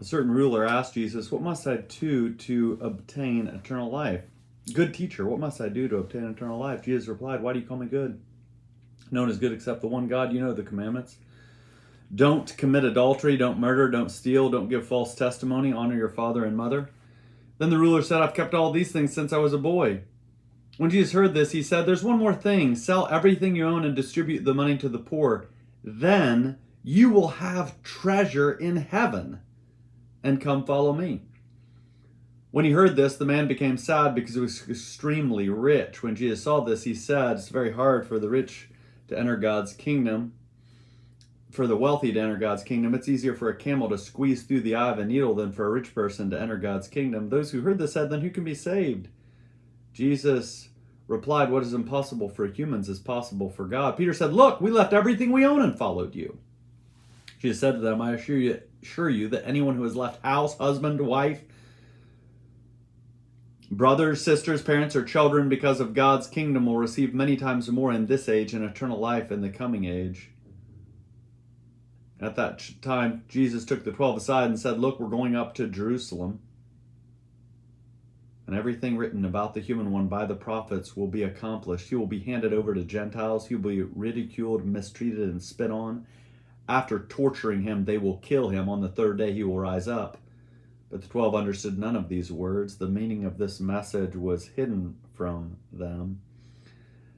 A certain ruler asked Jesus, "What must I do to obtain eternal life?" "Good teacher, what must I do to obtain eternal life?" Jesus replied, "Why do you call me good? No one is good except the one God. You know the commandments. Don't commit adultery, don't murder, don't steal, don't give false testimony, honor your father and mother." Then the ruler said, "I've kept all these things since I was a boy." When Jesus heard this, he said, "There's one more thing. Sell everything you own and distribute the money to the poor. Then you will have treasure in heaven. And come follow me." When he heard this, the man became sad because he was extremely rich. When Jesus saw this, he said, "It's very hard for the rich to enter God's kingdom. For the wealthy to enter God's kingdom. It's easier for a camel to squeeze through the eye of a needle than for a rich person to enter God's kingdom." Those who heard this said, "Then who can be saved?" Jesus replied, "What is impossible for humans is possible for God." Peter said, "Look, we left everything we own and followed you." Jesus said to them, "I assure you that anyone who has left house, husband, wife, brothers, sisters, parents, or children because of God's kingdom will receive many times more in this age and eternal life in the coming age." At that time, Jesus took the 12 aside and said, "Look, we're going up to Jerusalem, and everything written about the human one by the prophets will be accomplished. He will be handed over to Gentiles. He will be ridiculed, mistreated, and spit on. After torturing him, they will kill him. On the third day, he will rise up." But the 12 understood none of these words. The meaning of this message was hidden from them,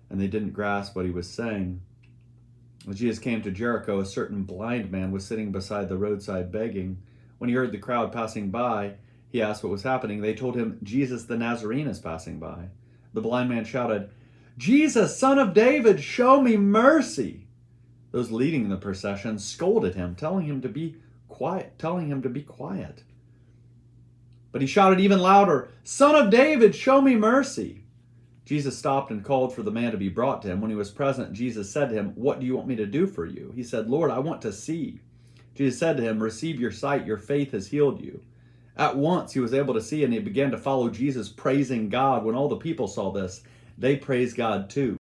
and they didn't grasp what he was saying. When Jesus came to Jericho, a certain blind man was sitting beside the roadside begging. When he heard the crowd passing by, he asked what was happening. They told him, "Jesus the Nazarene is passing by." The blind man shouted, "Jesus, Son of David, show me mercy." Those leading the procession scolded him, telling him to be quiet. But he shouted even louder, "Son of David, show me mercy." Jesus stopped and called for the man to be brought to him. When he was present, Jesus said to him, "What do you want me to do for you?" He said, "Lord, I want to see." Jesus said to him, "Receive your sight. Your faith has healed you." At once he was able to see, and he began to follow Jesus, praising God. When all the people saw this, they praised God too.